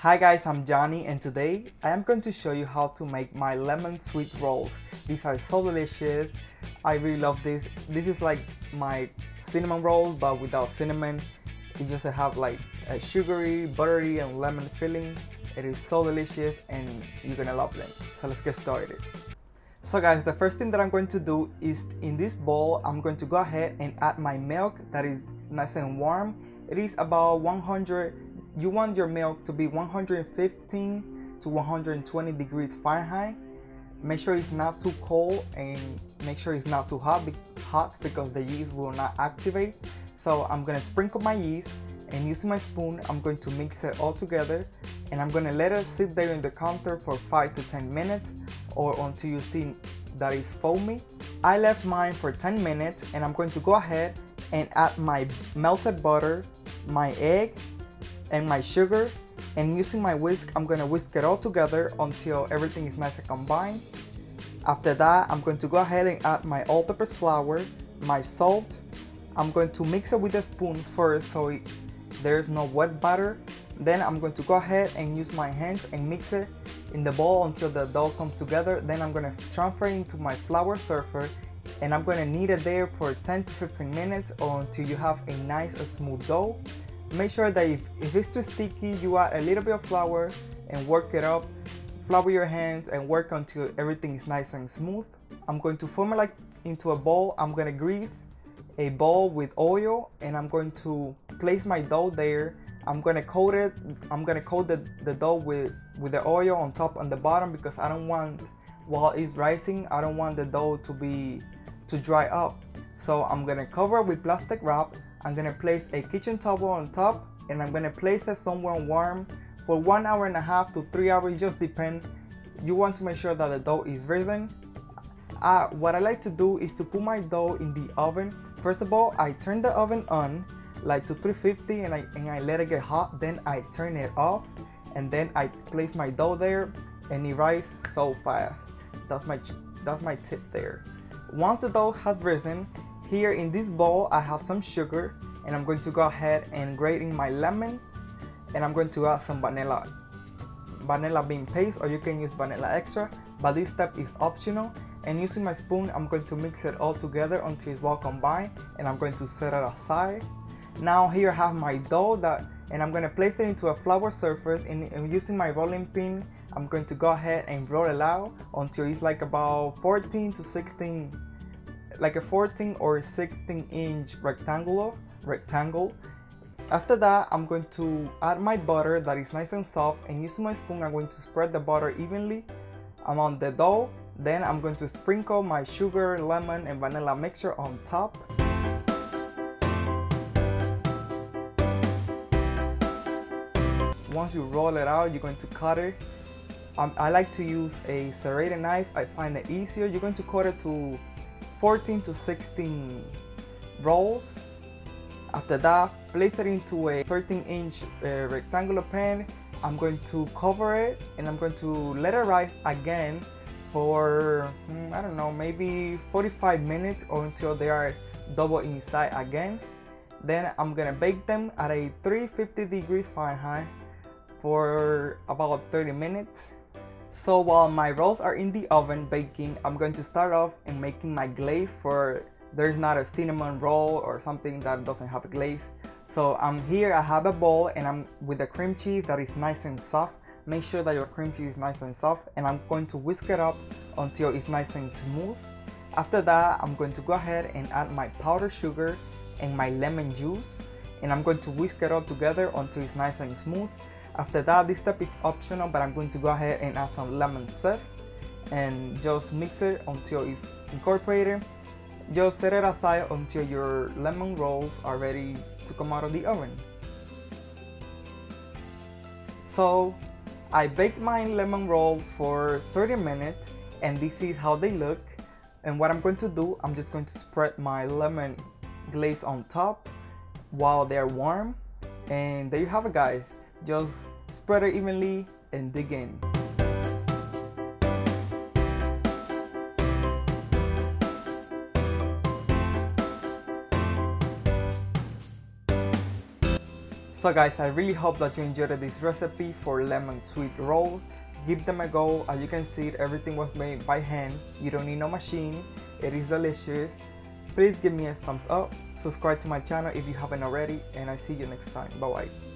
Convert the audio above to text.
Hi guys, I'm Johnny and today I am going to show you how to make my lemon sweet rolls. These are so delicious. I really love this. This is like my cinnamon roll but without cinnamon. It just have like a sugary, buttery and lemon filling. It is so delicious and you're gonna love them. So let's get started. So guys, the first thing that I'm going to do is in this bowl I'm going to go ahead and add my milk that is nice and warm. It is about 100. You want your milk to be 115 to 120 degrees Fahrenheit. Make sure it's not too cold and make sure it's not too hot because the yeast will not activate. So I'm gonna sprinkle my yeast and using my spoon I'm going to mix it all together and I'm gonna let it sit there in the counter for 5 to 10 minutes or until you see that it's foamy. I left mine for 10 minutes and I'm going to go ahead and add my melted butter, my egg and my sugar, and using my whisk I'm gonna whisk it all together until everything is nice and combined. After that I'm going to go ahead and add my all-purpose flour, my salt. I'm going to mix it with a spoon first so there's no wet batter. Then I'm going to go ahead and use my hands and mix it in the bowl until the dough comes together. Then I'm gonna transfer it into my flour surfer and I'm gonna knead it there for 10 to 15 minutes or until you have a nice smooth dough. Make sure that if it's too sticky, you add a little bit of flour and work it up. Flour your hands and work until everything is nice and smooth. I'm going to form it like into a bowl. I'm gonna grease a bowl with oil and I'm going to place my dough there. I'm gonna coat it. I'm gonna coat the dough with the oil on top and the bottom because I don't want, while it's rising, I don't want the dough to dry up. So I'm gonna cover it with plastic wrap. I'm gonna place a kitchen towel on top and I'm gonna place it somewhere warm for 1.5 hours to 3 hours, it just depends. You want to make sure that the dough is risen. What I like to do is to put my dough in the oven. First of all, I turn the oven on like to 350 and I let it get hot. Then I turn it off and then I place my dough there and it rises so fast. That's my tip there. Once the dough has risen, here in this bowl I have some sugar and I'm going to go ahead and grate in my lemons and I'm going to add some vanilla bean paste, or you can use vanilla extra, but this step is optional. And using my spoon I'm going to mix it all together until it's well combined and I'm going to set it aside. Now here I have my dough and I'm going to place it into a flour surface and using my rolling pin I'm going to go ahead and roll it out until it's like about 14 to 16, like a 14 or 16 inch rectangle. After that I'm going to add my butter that is nice and soft and using my spoon I'm going to spread the butter evenly among the dough. Then I'm going to sprinkle my sugar, lemon and vanilla mixture on top. Once you roll it out you're going to cut it. I like to use a serrated knife. I find it easier. You're going to cut it to 14 to 16 rolls. After that, place it into a 13-inch rectangular pan. I'm going to cover it and I'm going to let it rise again for, I don't know, maybe 45 minutes or until they are double inside again. Then I'm gonna bake them at a 350 degrees Fahrenheit for about 30 minutes. So while my rolls are in the oven baking, I'm going to start off and making my glaze for there's not a cinnamon roll or something that doesn't have a glaze. So here I have a bowl and I'm with the cream cheese that is nice and soft. Make sure that your cream cheese is nice and soft and I'm going to whisk it up until it's nice and smooth. After that I'm going to go ahead and add my powdered sugar and my lemon juice and I'm going to whisk it all together until it's nice and smooth. After that, this step is optional, but I'm going to go ahead and add some lemon zest and just mix it until it's incorporated. Just set it aside until your lemon rolls are ready to come out of the oven. So I baked my lemon roll for 30 minutes and this is how they look. And what I'm going to do, I'm just going to spread my lemon glaze on top while they're warm. And there you have it guys. Just spread it evenly and dig in. So guys, I really hope that you enjoyed this recipe for lemon sweet roll. Give them a go. As you can see, everything was made by hand. You don't need no machine. It is delicious. Please give me a thumbs up, subscribe to my channel if you haven't already, and I see you next time. Bye bye.